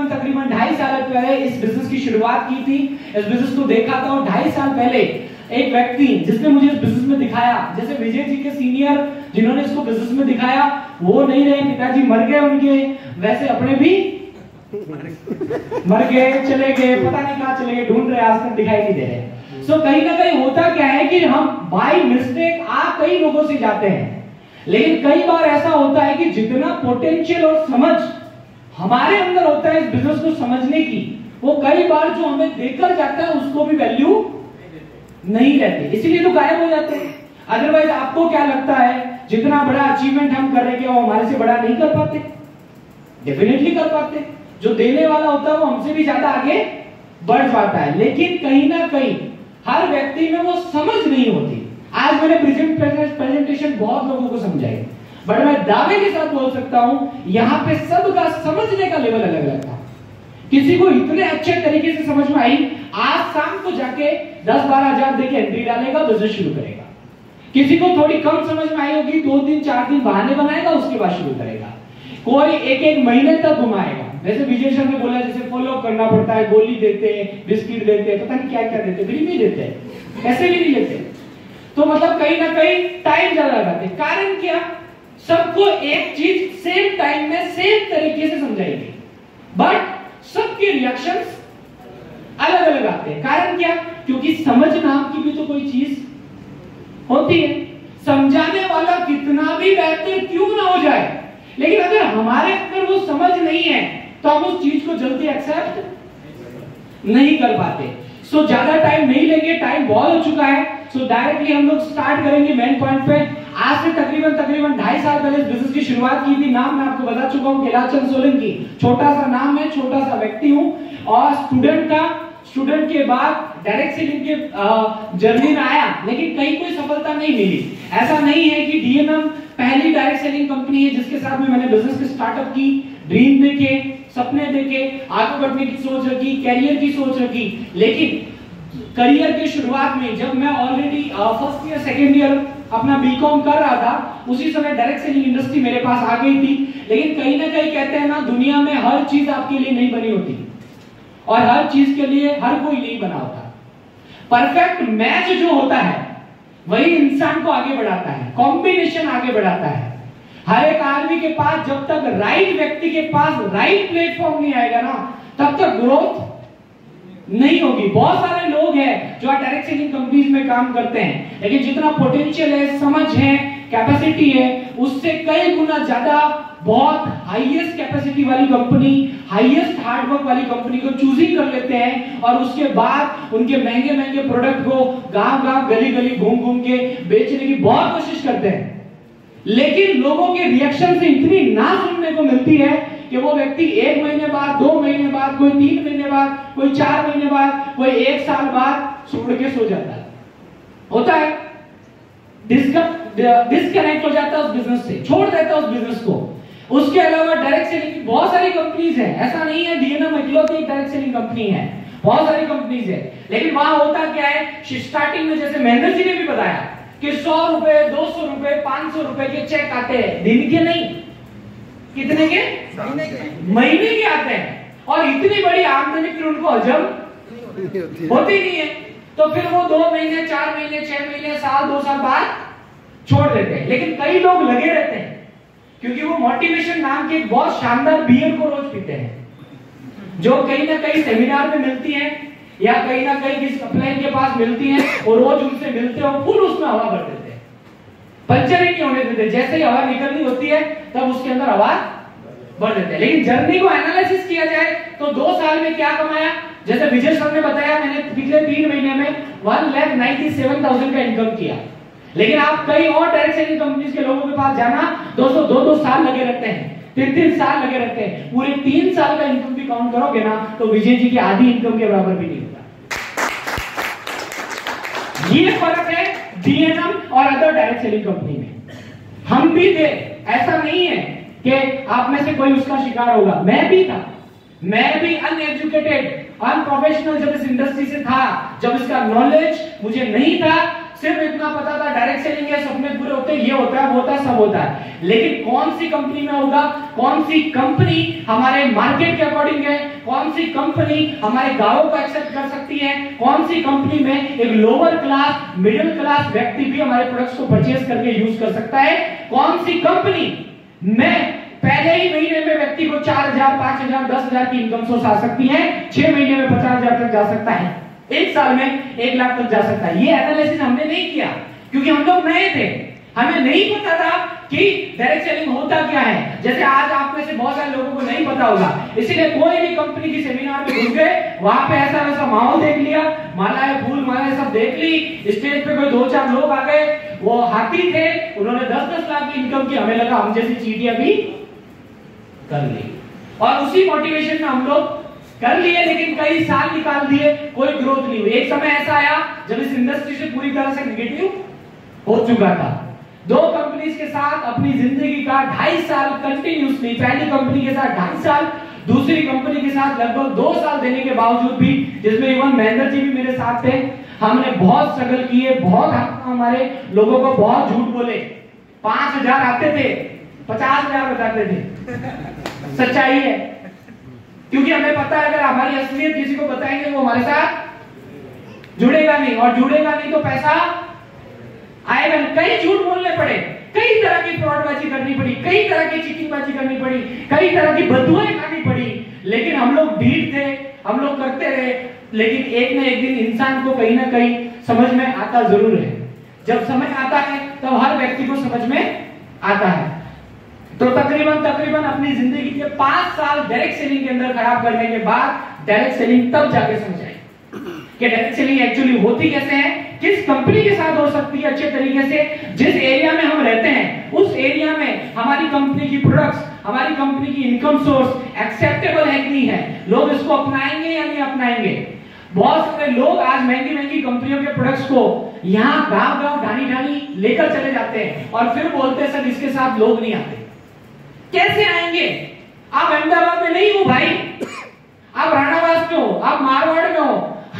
तकरीबन 2.5 साल पहले इस बिजनेस की शुरुआत की थी। इस बिजनेस को देखा था, 2.5 साल पहले एक व्यक्ति जिसने मुझे इस बिजनेस में दिखाया, जैसे विजय जी के सीनियर जिन्होंने इसको बिजनेस में दिखाया वो नहीं रहे, पिताजी मर गए उनके, वैसे अपने भी मर गए, चले गए, पता नहीं कहां चले गए, ढूंढ रहे, आज तक दिखाई नहीं दे रहे। सो कहीं ना कहीं होता क्या है कि हम बाय मिस्टेक कई लोगों से जाते हैं, लेकिन कई बार ऐसा होता है कि जितना पोटेंशियल और समझ हमारे अंदर होता है इस बिजनेस को समझने की, वो कई बार जो हमें देकर जाता है उसको भी वैल्यू नहीं रहती, इसीलिए तो गायब हो जाते हैं। अदरवाइज आपको क्या लगता है जितना बड़ा अचीवमेंट हम कर रहे हैं वो हमारे से बड़ा नहीं कर पाते? डेफिनेटली कर पाते। जो देने वाला होता है वो हमसे भी ज्यादा आगे बढ़ पाता है, लेकिन कहीं ना कहीं हर व्यक्ति में वो समझ नहीं होती। आज मैंने प्रेजेंटेशन बहुत लोगों को समझाई, बट मैं दावे के साथ बोल सकता हूं यहां पे सबका समझने का लेवल अलग अलग था। किसी को इतने अच्छे तरीके से समझ में आई, आज शाम को जाके 10-12 हजार देके एंट्री डालेगा, बिजनेस शुरू करेगा। किसी को थोड़ी कम समझ में आई होगी, 2 दिन 4 दिन बहाने बनाएगा, उसके बाद शुरू करेगा। कोई 1-1 महीने तक घुमाएगा, जैसे विजय सर ने बोला, जैसे फॉलो करना पड़ता है, गोली देते हैं, बिस्किट देते हैं, पता नहीं क्या क्या देते, फ्री में देते हैं, ऐसे भी नहीं लेते। तो मतलब कहीं ना कहीं टाइम ज्यादा लगाते। कारण क्या? सबको एक चीज सेम टाइम में सेम तरीके से समझाएंगे, बट सबके रिएक्शंस अलग अलग आते हैं। कारण क्या? क्योंकि समझ नाम की भी तो कोई चीज होती है। समझाने वाला कितना भी बेहतर क्यों ना हो जाए, लेकिन अगर हमारे अंदर वो समझ नहीं है तो हम उस चीज को जल्दी एक्सेप्ट नहीं कर पाते। सो ज्यादा टाइम नहीं लेंगे, टाइम बहुत हो चुका है। सो डायरेक्टली हम लोग स्टार्ट करेंगे मेन पॉइंट पे। आज से तकरीबन 2.5 साल पहले इस बिजनेस की शुरुआत की थी। नाम मैं आपको बता चुका हूं, कैलाश चंद सोलंकी। छोटा सा नाम है, छोटा सा व्यक्ति हूं, और स्टूडेंट के बाद डायरेक्ट सेलिंग के जर्नी में आया, लेकिन कहीं कोई सफलता नहीं मिली। ऐसा नहीं है कि डीएनएम पहली डायरेक्ट सेलिंग कंपनी है जिसके साथ में मैंने बिजनेस की स्टार्टअप की, ड्रीम देखे, सपने देखे, आगे बढ़ने की सोच रखी, कैरियर की सोच रखी। लेकिन करियर की शुरुआत में जब मैं already first year second year अपना बीकॉम कर रहा था, उसी समय डायरेक्ट सेलिंग इंडस्ट्री मेरे पास आ गई थी। लेकिन कहीं ना कहीं कहते हैं ना, दुनिया में हर चीज आपके लिए नहीं बनी होती, और हर चीज के लिए हर कोई नहीं बना होता। परफेक्ट मैच जो होता है वही इंसान को आगे बढ़ाता है, कॉम्बिनेशन आगे बढ़ाता है। हर एक आदमी के पास जब तक राइट व्यक्ति के पास राइट प्लेटफॉर्म नहीं आएगा ना, तब तक ग्रोथ नहीं होगी। बहुत सारे लोग हैं जो डायरेक्ट सेलिंग कंपनीज में काम करते हैं, लेकिन जितना पोटेंशियल है, समझ है, कैपेसिटी है, उससे कई गुना ज्यादा बहुत हाईएस्ट कैपेसिटी वाली कंपनी, हाईएस्ट हार्डवर्क वाली कंपनी को चूजिंग कर लेते हैं, और उसके बाद उनके महंगे महंगे प्रोडक्ट को गांव-गांव, गली-गली घूम-घूम के बेचने की बहुत कोशिश करते हैं। लेकिन लोगों के रिएक्शन से इतनी ना सुनने को मिलती है कि वो व्यक्ति 1 महीने बाद, 2 महीने बाद, कोई 3 महीने बाद, कोई 4 महीने बाद, कोई 1 साल बाद छोड़ के सो जाता है। होता है, डिस्कनेक्ट हो जाता है उस बिजनेस से, छोड़ देता है उस बिजनेस को। उसके अलावा डायरेक्ट सेलिंग की बहुत सारी कंपनीज हैं, ऐसा नहीं है डीएनएम इकलौती डायरेक्ट सेलिंग कंपनी है, बहुत सारी कंपनीज है। लेकिन वहां होता क्या है, स्टार्टिंग में जैसे महेंद्र जी ने भी बताया कि 100 रुपए, 200 रुपए, 500 रुपए के चेक आते हैं, दिन के नहीं, कितने के? महीने के आते हैं, और इतनी बड़ी आमदनी फिर उनको हजम होती नहीं है। तो फिर वो 2 महीने, 4 महीने, 6 महीने, साल, 2 साल बाद छोड़ देते हैं। लेकिन कई लोग लगे रहते हैं, क्योंकि वो मोटिवेशन नाम की एक बहुत शानदार बियर को रोज पीते हैं, जो कहीं ना कहीं सेमिनार में मिलती है, या कहीं ना कहीं किसी अपलाइन के पास मिलती है, और रोज उनसे मिलते हो, फुल उसमें हवा भर देते हैं, पंचर ही नहीं होने देते। जैसे ही हवा निकलनी होती है तब उसके अंदर हवा भर देते हैं। लेकिन जर्नी को एनालिसिस किया जाए तो 2 साल में क्या कमाया, जैसे विजय सर ने बताया, मैंने पिछले 3 महीने में 1,97,000 का इनकम किया। लेकिन आप कई और डायरेक्ट सेलिंग कंपनीज के लोगों के पास जाना, 2 साल लगे रहते हैं, 3 साल लगे रहते हैं। पूरे 3 साल का इनकम भी काउंट करोगे ना, तो विजय जी की आधी इनकम के बराबर भी नहीं होता। ये फर्क है डीएनएम और अदर डायरेक्ट सेलिंग कंपनी में। हम भी थे, ऐसा नहीं है कि आप में से कोई उसका शिकार होगा। मैं भी था, मैं भी अनएजुकेटेड, अनप्रोफेशनल जब इस इंडस्ट्री से था, जब इसका नॉलेज मुझे नहीं था, सिर्फ इतना पता था डायरेक्ट सेलिंग के सपने पूरे होते हैं, ये होता है, वो होता है, सब होता है, लेकिन कौन सी कंपनी में होगा, कौन सी कंपनी हमारे मार्केट के अकॉर्डिंग है, कौन सी कंपनी हमारे गांवों को एक्सेप्ट कर सकती है, कौन सी कंपनी में एक लोअर क्लास मिडिल क्लास व्यक्ति भी हमारे प्रोडक्ट्स को परचेज करके यूज कर सकता है, कौन सी कंपनी में पहले ही महीने में व्यक्ति को 4,000, 5,000, 10,000 की इनकम सोर्स आ सकती है, 6 महीने में 50,000 तक जा सकता है, एक साल में 1 लाख तक जा सकता है। ये एनालिसिस हमने नहीं किया क्योंकि हम लोग नए थे, हमें नहीं पता था कि डायरेक्ट सेलिंग होता क्या है। जैसे आज आप में से बहुत सारे लोगों को नहीं पता होगा, इसीलिए कोई भी कंपनी की सेमिनार में घुस गए, वहां पे ऐसा वैसा माहौल देख लिया, मालाएं फूल मालाएं सब देख ली, स्टेज पे कोई 2-4 लोग आ गए, वो हाथी थे, उन्होंने 10-10 लाख की इनकम की, हमें लगा हम जैसी चीटियां भी कर ली, और उसी मोटिवेशन में हम लोग कर लिए, लेकिन कई साल निकाल दिए, कोई ग्रोथ नहीं हुई। एक समय ऐसा आया जब इस इंडस्ट्री से पूरी तरह से नेगेटिव हो चुका था। 2 कंपनीज के साथ अपनी जिंदगी का 2.5 साल कंटिन्यूसली, पहली कंपनी के साथ 2.5 साल, दूसरी कंपनी के साथ लगभग 2 साल देने के बावजूद भी, जिसमें इवन महेंद्र जी भी मेरे साथ थे, हमने बहुत स्ट्रगल किए, बहुत हमारे लोगों को बहुत झूठ बोले, 5,000 आते थे, 50,000 बताते थे। सच्चाई है, क्योंकि हमें पता है अगर हमारी असलियत किसी को बताएंगे वो हमारे साथ जुड़ेगा नहीं, और जुड़ेगा नहीं तो पैसा आएगा नहीं। कई झूठ बोलने पड़े, कई तरह की फ्रॉडबाजी करनी पड़ी, कई तरह की चीटिंगबाजी करनी पड़ी, कई तरह की बददुआएं खानी पड़ी, लेकिन हम लोग ढीठ थे, हम लोग करते रहे। लेकिन एक न एक दिन इंसान को कहीं ना कहीं समझ में आता जरूर है। जब समझ आता है तब हर व्यक्ति को समझ में आता है। तो तकरीबन अपनी जिंदगी के 5 साल डायरेक्ट सेलिंग के अंदर खराब करने के बाद डायरेक्ट सेलिंग तब जाके समझ आई कि डायरेक्ट सेलिंग एक्चुअली होती कैसे है, किस कंपनी के साथ हो सकती है अच्छे तरीके से, जिस एरिया में हम रहते हैं उस एरिया में हमारी कंपनी की प्रोडक्ट्स, हमारी कंपनी की इनकम सोर्स एक्सेप्टेबल है कि नहीं है, लोग इसको अपनाएंगे या नहीं अपनाएंगे। बहुत सारे लोग आज महंगी महंगी कंपनियों के प्रोडक्ट्स को यहाँ गांव ढाणी लेकर चले जाते हैं और फिर बोलते हैं सर इसके साथ लोग नहीं आते। कैसे आएंगे? आप अहमदाबाद में नहीं हो भाई, आप राणावास में हो, आप मारवाड़ में हो,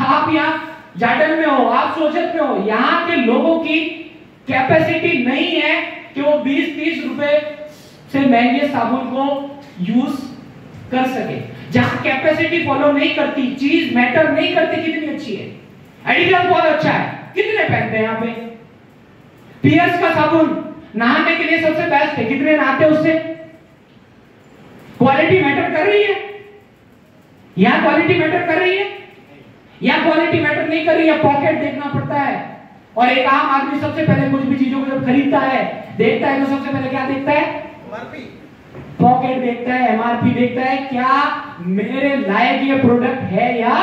आप यहाँ जाटन में हो, आप सोचत में हो। यहाँ के लोगों की कैपेसिटी नहीं है कि वो 20-30 रुपए से महंगे साबुन को यूज कर सके। जहां कैपेसिटी फॉलो नहीं करती, चीज मैटर नहीं करती कितनी अच्छी है, एडिडास बहुत अच्छा है, कितने पहनते हैं यहाँ पे। पियर्स का साबुन नहाने के लिए सबसे बेस्ट है, कितने नहाते हैं उससे। क्वालिटी मैटर कर रही है, यहां क्वालिटी मैटर कर रही है, यहां क्वालिटी मैटर नहीं कर रही है, पॉकेट देखना पड़ता है। और एक आम आदमी सबसे पहले कुछ भी चीजों को जब खरीदता है, देखता है, तो सबसे पहले क्या देखता है? पॉकेट देखता है, एमआरपी देखता है, क्या मेरे लायक ये प्रोडक्ट है या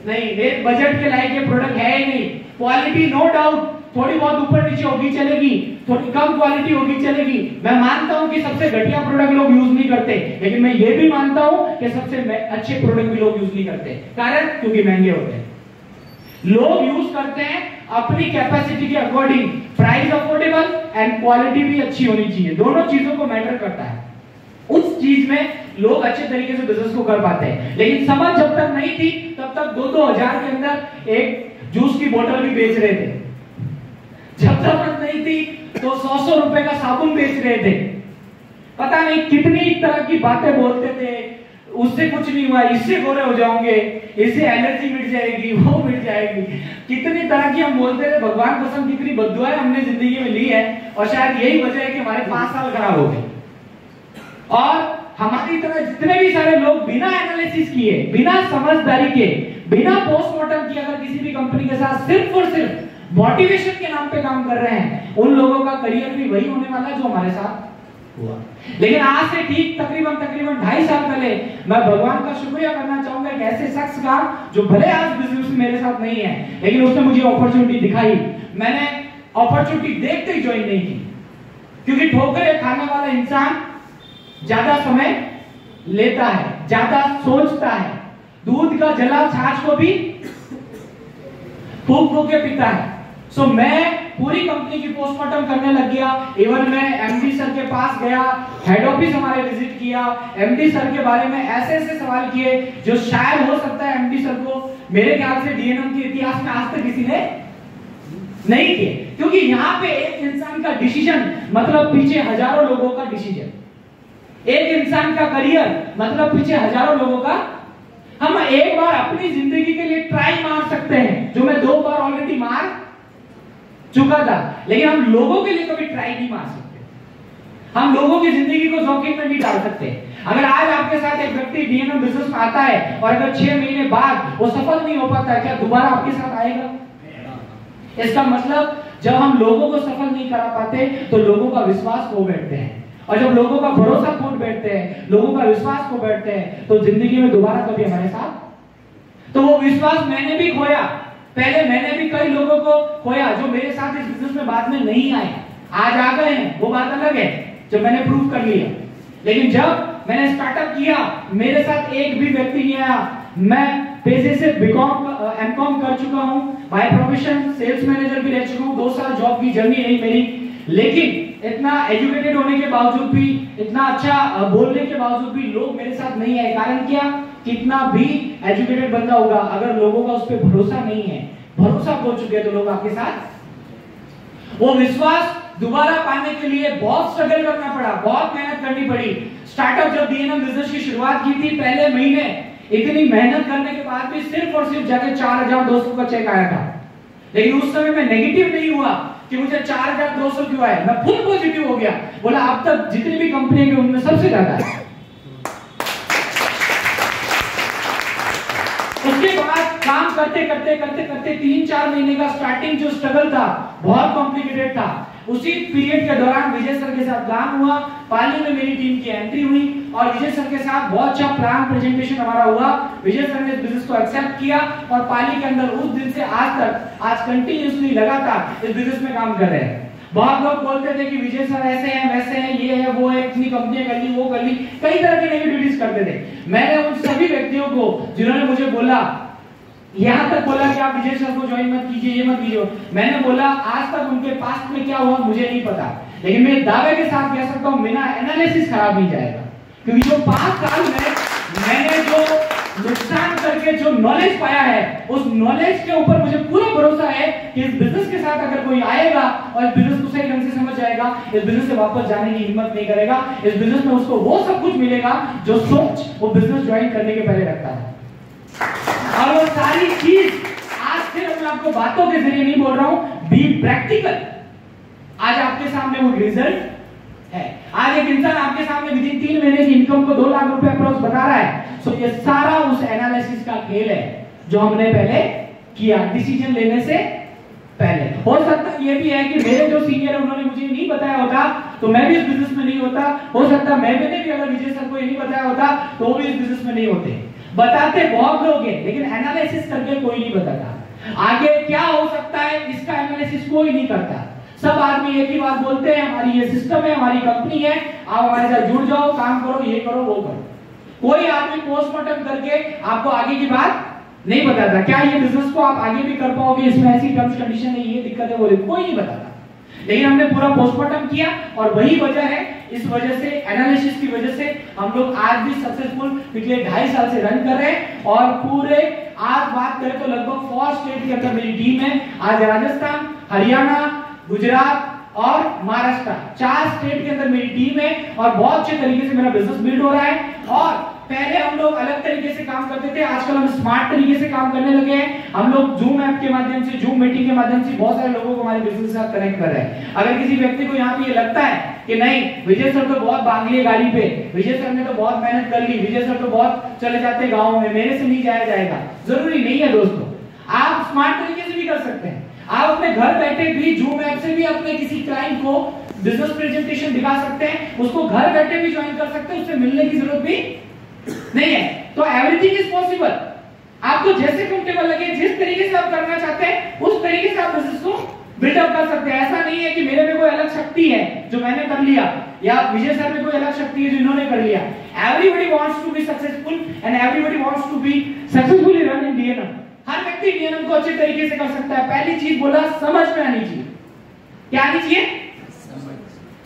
नहीं, मेरे बजट के लायक ये प्रोडक्ट है या नहीं। क्वालिटी नो डाउट थोड़ी बहुत ऊपर नीचे होगी चलेगी, थोड़ी कम क्वालिटी होगी चलेगी। मैं मानता हूं कि सबसे घटिया प्रोडक्ट लोग यूज नहीं करते, लेकिन मैं ये भी मानता हूं कि सबसे अच्छे प्रोडक्ट भी लोग यूज नहीं करते। कारण क्योंकि महंगे होते हैं। लोग यूज करते हैं अपनी कैपेसिटी के according, price affordable and quality भी अच्छी होनी चाहिए, दोनों चीजों को मैटर करता है। उस चीज में लोग अच्छे तरीके से बिजनेस को कर पाते हैं। लेकिन समझ जब तक नहीं थी तब तक 2-2 हजार के अंदर एक जूस की बोतल भी बेच रहे थे। जब तक नहीं थी तो 100-100 रुपए का साबुन बेच रहे थे। पता नहीं कितनी तरह की बातें बोलते थे, उससे कुछ नहीं हुआ, इससे गोरे हो जाओगे, इससे एलर्जी मिट जाएगी, वो मिट जाएगी, कितनी तरह की हम बोलते थे। भगवान कसम कितनी बद्दुआएं हमने जिंदगी में ली है, और शायद यही वजह है कि हमारे 5 साल खराब हो गए। और हमारी तरह जितने भी सारे लोग बिना एनालिसिस किए, बिना समझदारी के, बिना पोस्टमार्टम किए अगर किसी भी कंपनी के साथ सिर्फ और सिर्फ मोटिवेशन के नाम पे काम कर रहे हैं, उन लोगों का करियर भी वही होने वाला है जो हमारे साथ हुआ। लेकिन आज से ठीक तकरीबन 2.5 साल पहले मैं भगवान का शुक्रिया करना चाहूंगा एक ऐसे शख्स का जो भले आज बिजनेस में मेरे साथ नहीं है, लेकिन उसने मुझे अपॉर्चुनिटी दिखाई। मैंने अपॉर्चुनिटी देखते ही ज्वाइन नहीं की, क्योंकि ठोकरें खाने वाला इंसान ज्यादा समय लेता है, ज्यादा सोचता है, दूध का जला छाछ को भी फूक फूक के पीता है। सो मैं पूरी कंपनी की पोस्टमार्टम करने लग गया। इवन मैं एमडी सर के पास गया, हेड ऑफिस हमारे विजिट किया, एमडी सर के बारे में ऐसे ऐसे सवाल किए जो शायद हो सकता है एमडी सर को, मेरे ख्याल से डीएनएम के इतिहास में आज तक किसी ने नहीं किए, क्योंकि यहाँ पे एक इंसान का डिसीजन मतलब पीछे हजारों लोगों का डिसीजन, एक इंसान का करियर मतलब पीछे हजारों लोगों का। हम एक बार अपनी जिंदगी के लिए ट्राई मार सकते हैं, जो मैं 2 बार ऑलरेडी मार चुका था, लेकिन हम लोगों के लिए कभी ट्राई नहीं मार सकते। हम लोगों की जिंदगी को जोखिम में नहीं डाल सकते। अगर आज आपके साथ एक व्यक्ति डीएनएम बिजनेस में आता है और अगर 6 महीने बाद वो सफल नहीं हो पाता, क्या दोबारा आपके साथ आएगा? इसका मतलब जब हम लोगों को सफल नहीं करा पाते तो लोगों का विश्वास खो बैठते हैं, और जब लोगों का भरोसा खो बैठते हैं, लोगों का विश्वास खो बैठते हैं, तो जिंदगी में दोबारा कभी हमारे साथ। तो वो विश्वास मैंने भी खोया, पहले मैंने भी कई लोगों को खोया जो मेरे साथ इस बिजनेस में बाद में नहीं आए, आज आ गए हैं, वो बात अलग है जब मैंने प्रूव कर लिया। लेकिन जब मैंने स्टार्टअप किया मेरे साथ एक भी व्यक्ति नहीं आया। मैं पेशे से बीकॉम एमकॉम कर चुका हूं, बाय प्रोफेशन सेल्स मैनेजर भी रह चुका हूं, 2 साल जॉब की जर्नी रही मेरी, लेकिन इतना एजुकेटेड होने के बावजूद भी, इतना अच्छा बोलने के बावजूद भी लोग मेरे साथ नहीं आए। कारण क्या? कितना भी एजुकेटेड बंदा होगा, अगर लोगों का उस पर भरोसा नहीं है, भरोसा खो चुके हैं, तो लोग आपके साथ। वो विश्वास दोबारा पाने के लिए बहुत स्ट्रगल करना पड़ा, बहुत मेहनत करनी पड़ी। स्टार्टअप जब डीएनएम बिजनेस की शुरुआत की थी, पहले महीने इतनी मेहनत करने के बाद भी सिर्फ और सिर्फ जाके 4200 का चेक आया था। लेकिन उस समय मैं नेगेटिव नहीं हुआ कि मुझे 4200 क्यों आया, मैं फुल पॉजिटिव हो गया, बोला अब तक जितनी भी कंपनी है उनमें सबसे ज्यादा है। उसके बाद काम करते करते करते करते 3-4 महीने का स्टार्टिंग जो स्ट्रगल था बहुत कॉम्प्लिकेटेड था। उसी पीरियड के दौरान विजय सर के साथ काम हुआ, पाली में मेरी टीम की एंट्री हुई और विजय सर के साथ बहुत अच्छा प्लान प्रेजेंटेशन हमारा हुआ। विजय सर ने इस बिजनेस को एक्सेप्ट किया और पाली के अंदर उस दिन से आज तक, आज कंटिन्यूअसली लगातार इस बिजनेस में काम कर रहे हैं। बहुत लोग बोलते थे कि विजय सर ऐसे हैं, वैसे हैं, ये है, वो है, इतनी कंपनियां कर ली, वो कर ली, कई तरह की नेगेटिविटीज करते थे। मैंने उन सभी व्यक्तियों को जिन्होंने मुझे बोला, यहां तक बोला कि आप विजय सर को ज्वाइन मत कीजिए, ये मत कीजिए, मैंने बोला आज तक उनके पास्ट में क्या हुआ मुझे नहीं पता, लेकिन मैं दावे के साथ कह सकता हूं मेरा एनालिसिस खराब नहीं जाएगा, क्योंकि जो 5 साल में मैंने जो नुकसान करके जो नॉलेज पाया है, उस नॉलेज के ऊपर मुझे पूरा भरोसा है कि इस बिजनेस के साथ अगर कोई आएगा और इस बिजनेस को सही ढंग से समझ जाएगा, इस बिजनेस से वापस जाने की हिम्मत नहीं करेगा। इस बिजनेस में उसको वो सब कुछ मिलेगा जो सोच वो बिजनेस ज्वाइन करने के पहले रखता है। और वो सारी चीज आज सिर्फ मैं आपको बातों के जरिए नहीं बोल रहा हूं, बी प्रैक्टिकल। आज आपके सामने वो रिजल्ट है। आज एक इंसान आपके सामने विदिन 3 महीने की इनकम को 2 लाख रुपए अप्रोक्स बता रहा है। सो ये सारा उस एनालिसिस का खेल है जो हमने पहले किया डिसीजन लेने से पहले। हो सकता ये भी है कि मेरे जो सीनियर है उन्होंने मुझे नहीं बताया होता तो मैं भी इस बिजनेस में नहीं होता। हो सकता मैंने भी अगर विजय सर को ये नहीं बताया होता तो वो भी इस बिजनेस में नहीं होते। बताते बहुत लोग हैं लेकिन एनालिसिस करके कोई नहीं बताता आगे क्या हो सकता है, इसका एनालिसिस कोई नहीं करता। सब आदमी एक ही बात बोलते हैं, हमारी ये सिस्टम है, हमारी कंपनी है, आप हमारे साथ जुड़ जाओ, काम करो, ये करो, वो करो। कोई आदमी पोस्टमार्टम करके आपको आगे की बात नहीं बताता। क्या ये बिजनेस को आप आगे भी कर पाओगे, इसमें ऐसी टर्म्स कंडीशन है, ये दिक्कत है, वो कोई नहीं बताता। लेकिन हमने पूरा पोस्टमार्टम किया और वही वजह है, इस वजह से एनालिसिस की वजह से हम लोग आज भी सक्सेसफुल पिछले 2.5 साल से रन कर रहे हैं। और पूरे आज बात करें तो लगभग 4 स्टेट के अंदर मेरी टीम है। आज राजस्थान, हरियाणा, गुजरात और महाराष्ट्र 4 स्टेट के अंदर मेरी टीम है और बहुत अच्छे तरीके से मेरा बिजनेस बिल्ड हो रहा है। और पहले हम लोग अलग तरीके से काम करते थे, आजकल हम स्मार्ट तरीके से काम करने लगे हैं। हम लोग जूम ऐप के माध्यम से, जूम मीटिंग के माध्यम से बहुत सारे लोगों को हमारे बिजनेस के साथ कनेक्ट कर रहे हैं। अगर किसी व्यक्ति को यहाँ पे ये लगता है कि नहीं विजय सर तो बहुत भाग लिए गाड़ी पे, विजय सर ने तो बहुत मेहनत कर ली, विजय सर तो बहुत चले जाते गाँव में, मेरे से नहीं जाया जाएगा, जरूरी नहीं है दोस्तों। आप स्मार्ट तरीके से भी कर सकते हैं। आप अपने घर बैठे भी जूम ऐप से भी अपने किसी क्लाइंट को बिजनेस प्रेजेंटेशन दिखा सकते हैं, उसको घर बैठे भी ज्वाइन कर सकते हैं, उससे मिलने की जरूरत भी नहीं है। तो एवरीथिंग इज पॉसिबल। आपको जैसे कंफर्टेबल लगे, जिस तरीके से आप करना चाहते हैं उस तरीके से आप बिजनेस को बिल्डअप कर सकते हैं। ऐसा नहीं है कि मेरे में कोई अलग शक्ति है जो मैंने कर लिया या विजय सर में कोई अलग शक्ति है जो इन्होंने कर लिया। Everybody wants to be successful and everybody wants to be successfully run in DNM. हर व्यक्ति डीएनएम को अच्छे तरीके से कर सकता है। पहली चीज बोला, समझ में आनी चाहिए। क्या आनी चाहिए?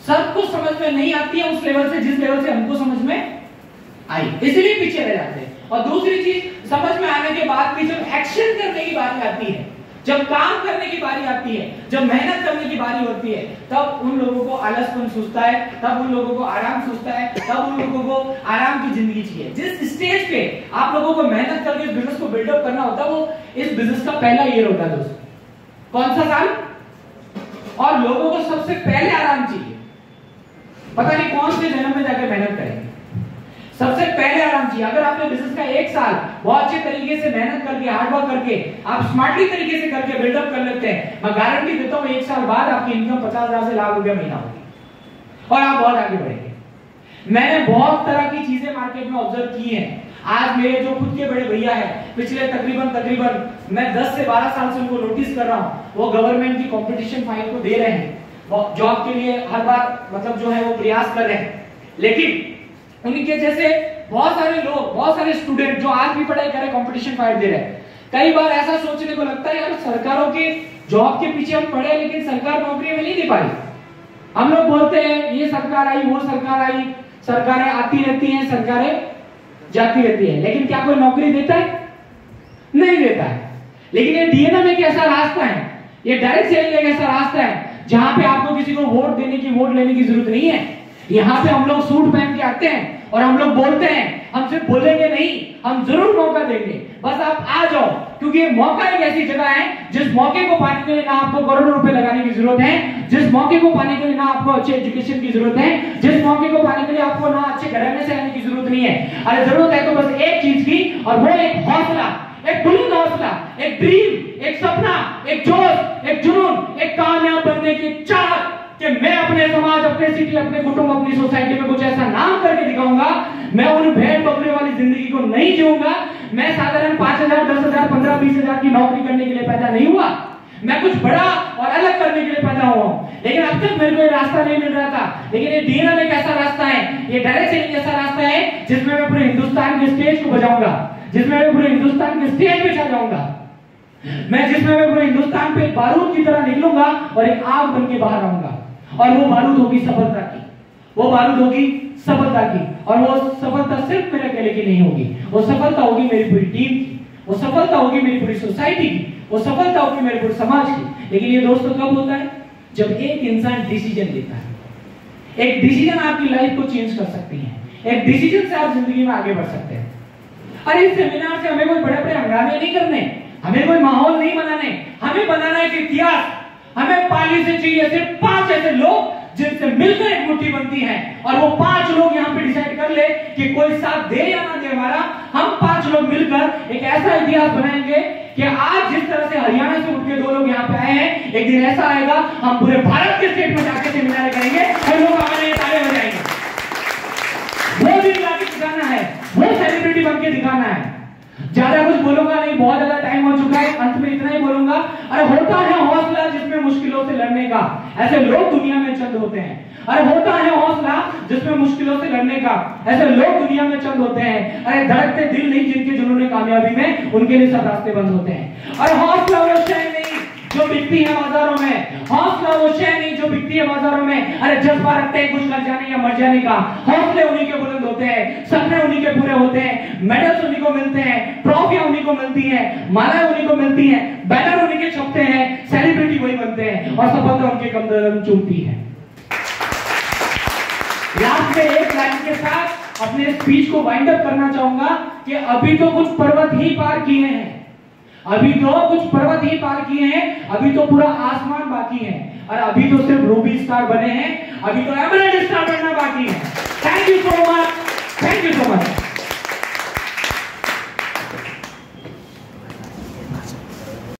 सबको समझ में नहीं आती है उस लेवल से जिस लेवल से हमको समझ में आई, इसलिए पीछे रह जाते हैं। और दूसरी चीज, समझ में आने के बाद भी जब एक्शन करने की बात आती है जब काम करने की बारी आती है, जब मेहनत करने की बारी होती है, तब उन लोगों को आलसपन सूझता है, तब उन लोगों को आराम सूझता है, तब उन लोगों को आराम की जिंदगी चाहिए। जिस स्टेज पे आप लोगों को मेहनत करके इस बिजनेस को बिल्डअप करना होता है, वो इस बिजनेस का पहला ईयर होता है दोस्तों। कौन सा साल? और लोगों को सबसे पहले आराम चाहिए। पता नहीं कौन से जन्म में जाकर मेहनत करेंगे, सबसे पहले आराम चाहिए। अगर आपने बिजनेस का एक साल बहुत अच्छे तरीके से मेहनत करके, हार्डवर्क करके, आप स्मार्टली तरीके से करके बिल्डअप कर लेते हैं, मैं गारंटी देता हूं 1 साल बाद आपकी इनकम 50,000 से लाख रुपया महीना होगी और आप बहुत आगे बढ़ेंगे। मैंने बहुत तरह की चीजें मार्केट में ऑब्जर्व की हैं। आज मेरे जो खुद के बड़े भैया हैं, पिछले तकरीबन मैं 10 से 12 साल से उनको नोटिस कर रहा हूं, वो गवर्नमेंट की कंपटीशन फाइल को दे रहे हैं, जॉब के लिए हर बार मतलब जो है वो प्रयास कर रहे हैं। लेकिन उनके जैसे बहुत सारे लोग, बहुत सारे स्टूडेंट जो आज भी पढ़ाई कर रहे, कंपटीशन फाइट दे रहे हैं, कई बार ऐसा सोचने को लगता है यार सरकारों के जॉब के पीछे हम पढ़े लेकिन सरकार नौकरी में नहीं दे पाई। हम लोग बोलते हैं ये सरकार आई, वो सरकार आई, सरकारें आती रहती हैं, सरकारें जाती रहती है, लेकिन क्या कोई नौकरी देता है? नहीं देता है। लेकिन ये डीएनएम एक ऐसा रास्ता है, ये डायरेक्ट सेलिंग एक ऐसा रास्ता है जहां पे आपको किसी को वोट देने की, वोट लेने की जरूरत नहीं है। यहाँ पे हम लोग सूट पहन के आते हैं और हम लोग बोलते हैं, हम सिर्फ बोलेंगे नहीं, हम जरूर मौका देंगे, बस आप आ जाओ। क्योंकि ये मौका एक ऐसी जगह है जिस मौके को पाने के लिए ना आपको करोड़ों रुपए लगाने की जरूरत है, जिस मौके को पाने के लिए ना आपको अच्छे एजुकेशन की जरूरत है, जिस मौके को पाने के लिए आपको ना अच्छे घराने से आने की जरूरत नहीं है। अरे जरूरत है तो बस एक चीज की, और वो एक हौसला, एक बुलंद हौसला, एक ड्रीम, एक सपना, एक जोश, एक जुनून, एक कामयाब बनने की चाहत कि मैं अपने समाज, अपने सिटी, अपने कुटुंब, अपनी सोसाइटी में कुछ ऐसा नाम करके दिखाऊंगा। मैं उन भेड़ बकरे वाली जिंदगी को नहीं जीऊंगा। मैं साधारण 5,000, 10,000, 15, 20,000 की नौकरी करने के लिए पैदा नहीं हुआ। मैं कुछ बड़ा और अलग करने के लिए पैदा हुआ हूं। लेकिन अब तक मेरे को ये रास्ता नहीं मिल रहा था। लेकिन ये डीएनएम एक ऐसा रास्ता है, ये डायरेक्ट सेलिंग ऐसा रास्ता है जिसमें मैं पूरे हिंदुस्तान के स्टेज को बजाऊंगा, जिसमें मैं पूरे हिंदुस्तान के स्टेज पे छा जाऊंगा, जिसमें मैं पूरे हिंदुस्तान पे बारूद की तरह निकलूंगा और एक आग बन के बाहर आऊंगा। और वो बारूद होगी सफलता की, वो बारूद होगी सफलता की। और वो सफलता सिर्फ मेरे अकेले की नहीं होगी, वो सफलता होगी मेरी पूरी टीम की, वो सफलता होगी मेरी पूरी सोसाइटी की, वो सफलता होगी मेरे पूरे समाज की। लेकिन ये दोस्तों कब होता है? जब एक इंसान डिसीजन लेता है। एक डिसीजन आपकी लाइफ को चेंज कर सकती है। एक डिसीजन से आप जिंदगी में आगे बढ़ सकते हैं। अरे इस सेमिनार से हमें कोई बड़े बड़े हंगामे नहीं करने, हमें कोई माहौल नहीं बनाने, हमें बनाना एक इतिहास। हमें पाली से चाहिए सिर्फ 5 ऐसे लोग जिनसे मिलकर एक मुट्ठी बनती है, और वो 5 लोग यहाँ पे डिसाइड कर ले कि कोई साथ दे या ना दे हमारा, हम 5 लोग मिलकर एक ऐसा इतिहास बनाएंगे कि आज जिस तरह से हरियाणा से उठ के 2 लोग यहाँ पे आए हैं, एक दिन ऐसा आएगा हम पूरे भारत के स्टेट में जाके सेमिनार करेंगे और लोग हमारे ये ताले बजाएंगे। वो दिन लाके दिखाना है, वो सेलिब्रिटी बन के दिखाना है। ज्यादा कुछ बोलूंगा नहीं, बहुत ज्यादा टाइम हो चुका है, अंत में इतना ही बोलूंगा। अरे होता है हौसला जिसमें मुश्किलों से लड़ने का, ऐसे लोग दुनिया में चंद होते हैं। अरे होता है हौसला जिसमें मुश्किलों से लड़ने का, ऐसे लोग दुनिया में चंद होते हैं। अरे धड़कते दिल नहीं जिनके जुनून कामयाबी में, उनके लिए सब रास्ते बंद होते हैं। और हौसला वो शय नहीं जो बिकती है बाजारों में, हौसला वो शय नहीं जो बिकती है बाजारों में। अरे जज्बा रखते हैं कुछ लग जाने या मर जाने का, हौसले उन्हीं के बुलंद होते हैं, सपने उन्हीं के पूरे होते हैं, मेडल्स उन्हीं को मिलते हैं, ट्रॉफियां उन्हीं को मिलती हैं, मालाएं उन्हीं को मिलती हैं, बैनर उन्हीं के छपते हैं, सेलिब्रिटी वही बनते हैं और सफलता उनके कदम चूमती है। लास्ट में एक लाइन के साथ अपने स्पीच को वाइंड अप करना चाहूंगा कि अभी तो कुछ पर्वत ही पार किए हैं, अभी तो कुछ पर्वत ही पार किए हैं, अभी तो पूरा आसमान बाकी है, और अभी तो सिर्फ रूबी स्टार बने हैं, अभी तो एमराल्ड स्टार बनना बाकी है। Thank you so much, thank you so much.